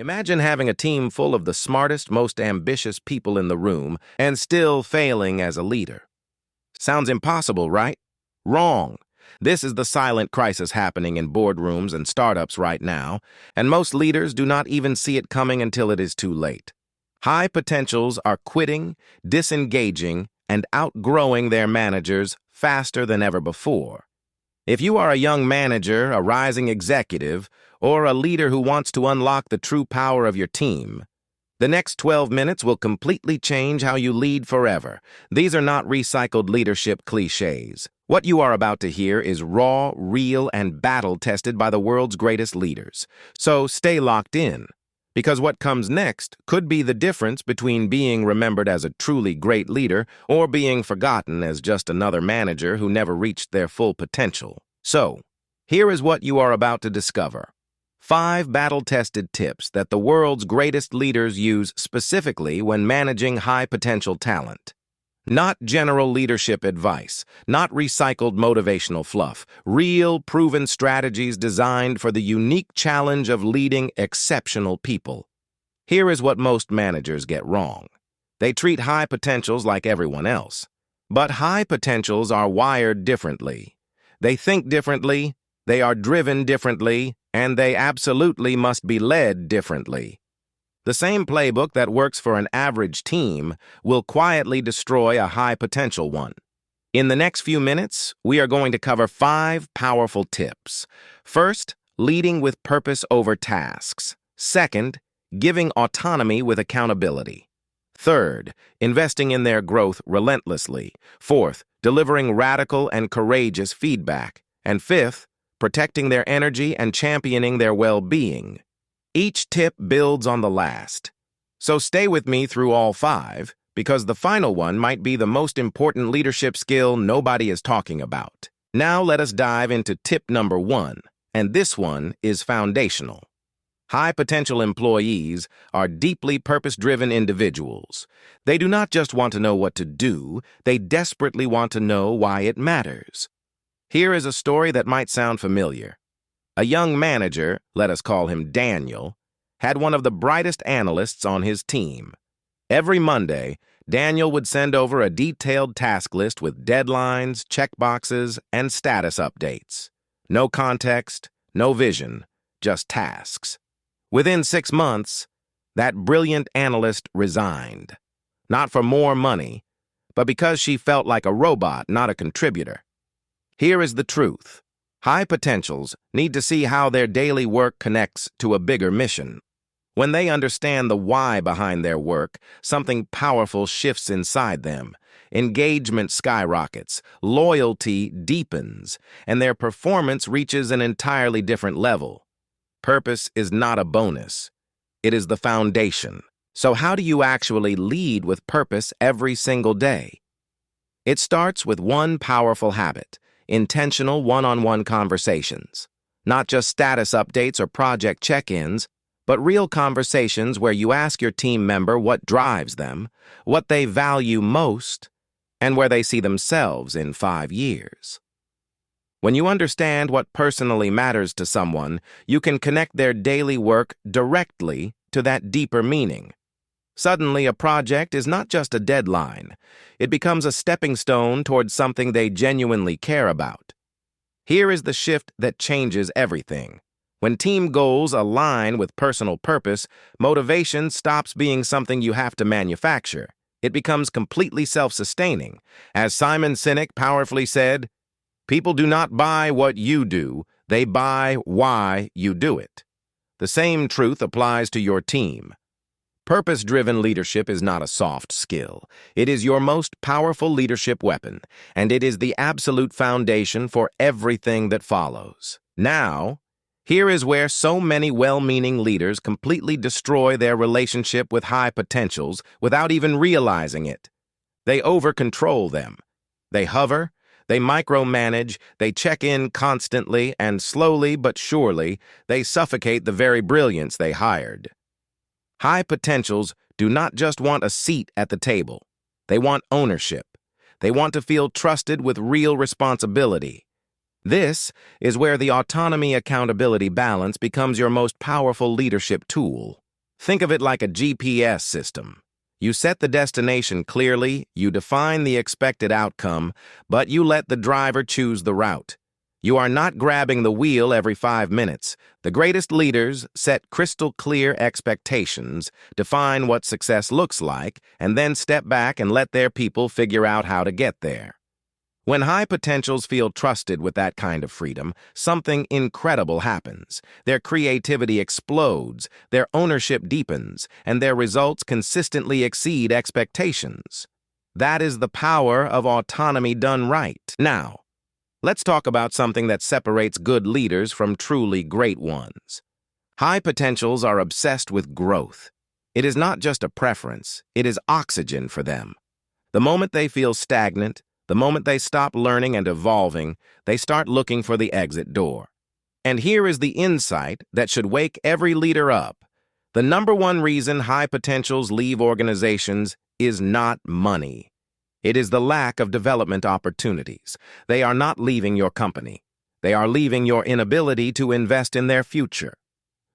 Imagine having a team full of the smartest, most ambitious people in the room and still failing as a leader. Sounds impossible, right? Wrong. This is the silent crisis happening in boardrooms and startups right now, and most leaders do not even see it coming until it is too late. High potentials are quitting, disengaging, and outgrowing their managers faster than ever before. If you are a young manager, a rising executive, or a leader who wants to unlock the true power of your team, the next 12 minutes will completely change how you lead forever. These are not recycled leadership cliches. What you are about to hear is raw, real, and battle-tested by the world's greatest leaders. So stay locked in, because what comes next could be the difference between being remembered as a truly great leader or being forgotten as just another manager who never reached their full potential. So, here is what you are about to discover. 5 battle-tested tips that the world's greatest leaders use specifically when managing high-potential talent. Not general leadership advice, not recycled motivational fluff, real, proven strategies designed for the unique challenge of leading exceptional people. Here is what most managers get wrong. They treat high potentials like everyone else. But high potentials are wired differently. They think differently, they are driven differently, and they absolutely must be led differently. The same playbook that works for an average team will quietly destroy a high-potential one. In the next few minutes, we are going to cover 5 powerful tips. First, leading with purpose over tasks. Second, giving autonomy with accountability. Third, investing in their growth relentlessly. Fourth, delivering radical and courageous feedback. And fifth, protecting their energy and championing their well-being. Each tip builds on the last. So stay with me through all 5, because the final one might be the most important leadership skill nobody is talking about. Now let us dive into tip number 1, and this one is foundational. High-potential employees are deeply purpose-driven individuals. They do not just want to know what to do, they desperately want to know why it matters. Here is a story that might sound familiar. A young manager, let us call him Daniel, had one of the brightest analysts on his team. Every Monday, Daniel would send over a detailed task list with deadlines, checkboxes, and status updates. No context, no vision, just tasks. Within 6 months, that brilliant analyst resigned. Not for more money, but because she felt like a robot, not a contributor. Here is the truth. High potentials need to see how their daily work connects to a bigger mission. When they understand the why behind their work, something powerful shifts inside them. Engagement skyrockets, loyalty deepens, and their performance reaches an entirely different level. Purpose is not a bonus. It is the foundation. So how do you actually lead with purpose every single day? It starts with one powerful habit. Intentional one-on-one conversations. Not just status updates or project check-ins, but real conversations where you ask your team member what drives them, what they value most, and where they see themselves in 5 years. When you understand what personally matters to someone, you can connect their daily work directly to that deeper meaning. Suddenly, a project is not just a deadline. It becomes a stepping stone towards something they genuinely care about. Here is the shift that changes everything. When team goals align with personal purpose, motivation stops being something you have to manufacture. It becomes completely self-sustaining. As Simon Sinek powerfully said, "People do not buy what you do, they buy why you do it." The same truth applies to your team. Purpose-driven leadership is not a soft skill. It is your most powerful leadership weapon, and it is the absolute foundation for everything that follows. Now, here is where so many well-meaning leaders completely destroy their relationship with high potentials without even realizing it. They over-control them. They hover, they micromanage, they check in constantly, and slowly but surely, they suffocate the very brilliance they hired. High potentials do not just want a seat at the table. They want ownership. They want to feel trusted with real responsibility. This is where the autonomy-accountability balance becomes your most powerful leadership tool. Think of it like a GPS system. You set the destination clearly, you define the expected outcome, but you let the driver choose the route. You are not grabbing the wheel every 5 minutes. The greatest leaders set crystal clear expectations, define what success looks like, and then step back and let their people figure out how to get there. When high potentials feel trusted with that kind of freedom, something incredible happens. Their creativity explodes, their ownership deepens, and their results consistently exceed expectations. That is the power of autonomy done right. Now, let's talk about something that separates good leaders from truly great ones. High potentials are obsessed with growth. It is not just a preference, it is oxygen for them. The moment they feel stagnant, the moment they stop learning and evolving, they start looking for the exit door. And here is the insight that should wake every leader up. The number one reason high potentials leave organizations is not money. It is the lack of development opportunities. They are not leaving your company. They are leaving your inability to invest in their future.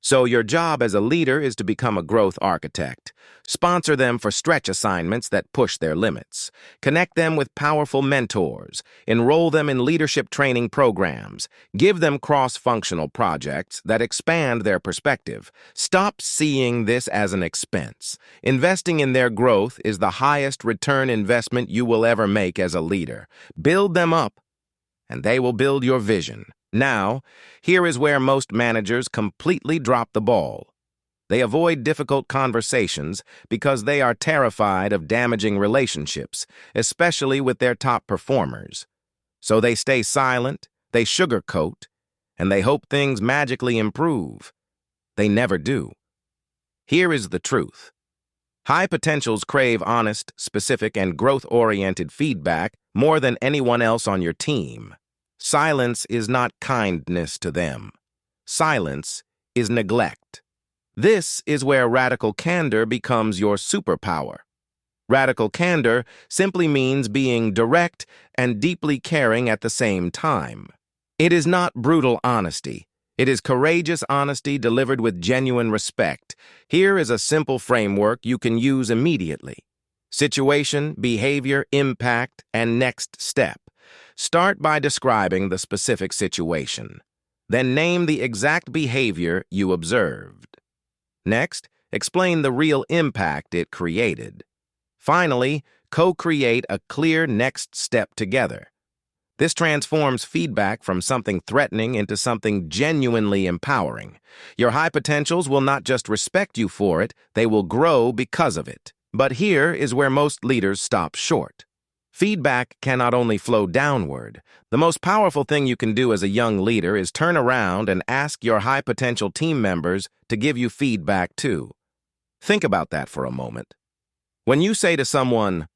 So your job as a leader is to become a growth architect. Sponsor them for stretch assignments that push their limits. Connect them with powerful mentors. Enroll them in leadership training programs. Give them cross-functional projects that expand their perspective. Stop seeing this as an expense. Investing in their growth is the highest return investment you will ever make as a leader. Build them up, and they will build your vision. Now, here is where most managers completely drop the ball. They avoid difficult conversations because they are terrified of damaging relationships, especially with their top performers. So they stay silent, they sugarcoat, and they hope things magically improve. They never do. Here is the truth. High potentials crave honest, specific, and growth-oriented feedback more than anyone else on your team. Silence is not kindness to them. Silence is neglect. This is where radical candor becomes your superpower. Radical candor simply means being direct and deeply caring at the same time. It is not brutal honesty. It is courageous honesty delivered with genuine respect. Here is a simple framework you can use immediately. Situation, behavior, impact, and next step. Start by describing the specific situation. Then name the exact behavior you observed. Next, explain the real impact it created. Finally, co-create a clear next step together. This transforms feedback from something threatening into something genuinely empowering. Your high potentials will not just respect you for it, they will grow because of it. But here is where most leaders stop short. Feedback cannot only flow downward. The most powerful thing you can do as a young leader is turn around and ask your high-potential team members to give you feedback too. Think about that for a moment. When you say to someone,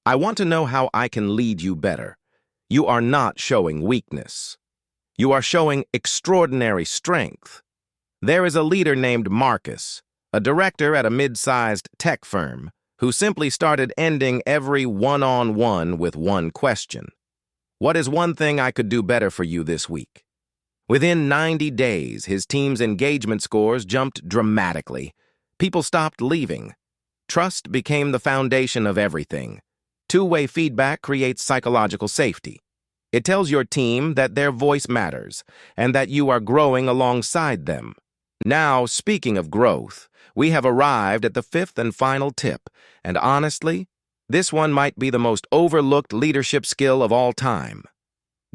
"I want to know how I can lead you better," you are not showing weakness. You are showing extraordinary strength. There is a leader named Marcus, a director at a mid-sized tech firm, who simply started ending every one-on-one with one question. What is one thing I could do better for you this week? Within 90 days, his team's engagement scores jumped dramatically. People stopped leaving. Trust became the foundation of everything. Two-way feedback creates psychological safety. It tells your team that their voice matters and that you are growing alongside them. Now, speaking of growth, we have arrived at the fifth and final tip, and honestly, this one might be the most overlooked leadership skill of all time.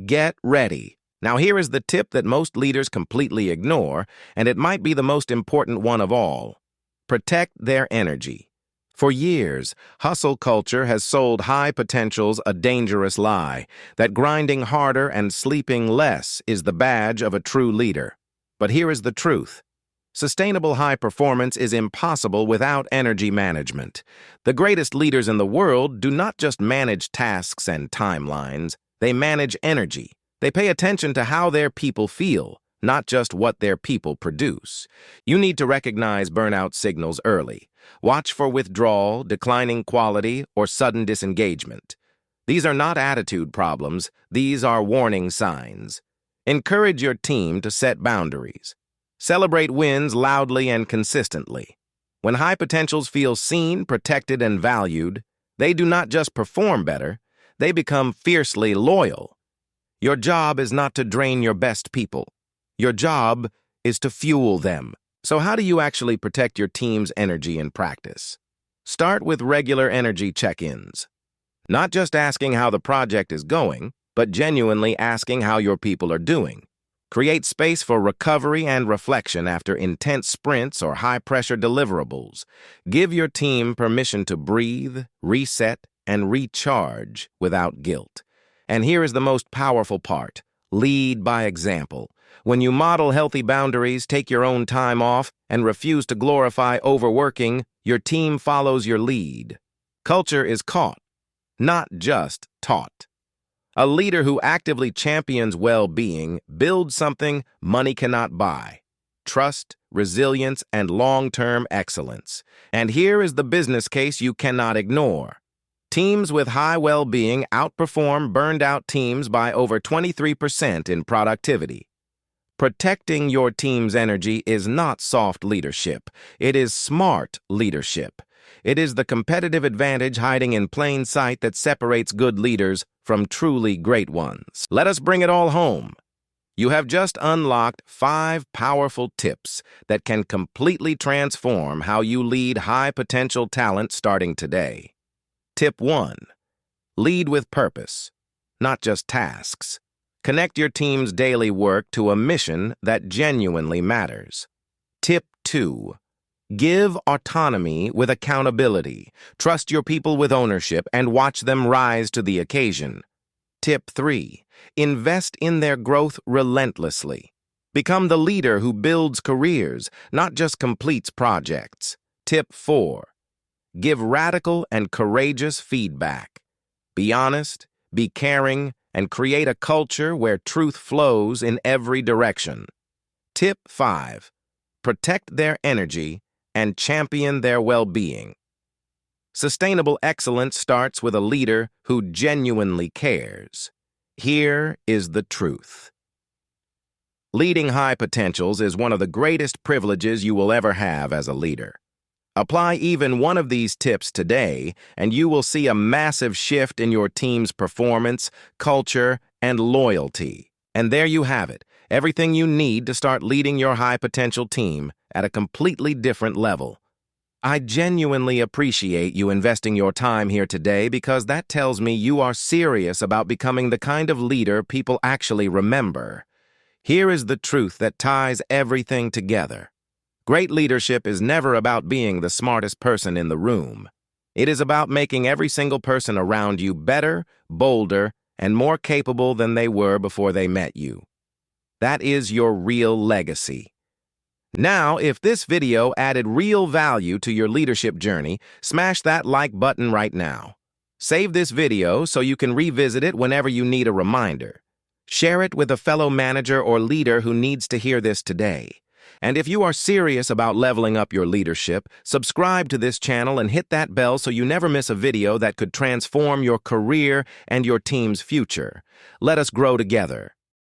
Get ready. Now here is the tip that most leaders completely ignore, and it might be the most important one of all. Protect their energy. For years, hustle culture has sold high potentials a dangerous lie, that grinding harder and sleeping less is the badge of a true leader. But here is the truth. Sustainable high performance is impossible without energy management. The greatest leaders in the world do not just manage tasks and timelines, they manage energy. They pay attention to how their people feel, not just what their people produce. You need to recognize burnout signals early. Watch for withdrawal, declining quality, or sudden disengagement. These are not attitude problems, these are warning signs. Encourage your team to set boundaries. Celebrate wins loudly and consistently. When high potentials feel seen, protected, and valued, they do not just perform better, they become fiercely loyal. Your job is not to drain your best people. Your job is to fuel them. So how do you actually protect your team's energy in practice? Start with regular energy check-ins. Not just asking how the project is going, but genuinely asking how your people are doing. Create space for recovery and reflection after intense sprints or high-pressure deliverables. Give your team permission to breathe, reset, and recharge without guilt. And here is the most powerful part. Lead by example. When you model healthy boundaries, take your own time off, and refuse to glorify overworking, your team follows your lead. Culture is caught, not just taught. A leader who actively champions well-being builds something money cannot buy: trust, resilience, and long-term excellence. And here is the business case you cannot ignore. Teams with high well-being outperform burned-out teams by over 23% in productivity. Protecting your team's energy is not soft leadership. It is smart leadership. It is the competitive advantage hiding in plain sight that separates good leaders from truly great ones. Let us bring it all home. You have just unlocked 5 powerful tips that can completely transform how you lead high-potential talent starting today. Tip 1. Lead with purpose, not just tasks. Connect your team's daily work to a mission that genuinely matters. Tip 2. Give autonomy with accountability. Trust your people with ownership and watch them rise to the occasion. Tip 3. Invest in their growth relentlessly. Become the leader who builds careers, not just completes projects. Tip 4. Give radical and courageous feedback. Be honest, be caring, and create a culture where truth flows in every direction. Tip 5. Protect their energy and champion their well-being. Sustainable excellence starts with a leader who genuinely cares. Here is the truth. Leading high potentials is one of the greatest privileges you will ever have as a leader. Apply even one of these tips today, and you will see a massive shift in your team's performance, culture, and loyalty. And there you have it, everything you need to start leading your high-potential team at a completely different level. I genuinely appreciate you investing your time here today because that tells me you are serious about becoming the kind of leader people actually remember. Here is the truth that ties everything together. Great leadership is never about being the smartest person in the room. It is about making every single person around you better, bolder, and more capable than they were before they met you. That is your real legacy. Now, if this video added real value to your leadership journey, smash that like button right now. Save this video so you can revisit it whenever you need a reminder. Share it with a fellow manager or leader who needs to hear this today. And if you are serious about leveling up your leadership, subscribe to this channel and hit that bell so you never miss a video that could transform your career and your team's future. Let us grow together.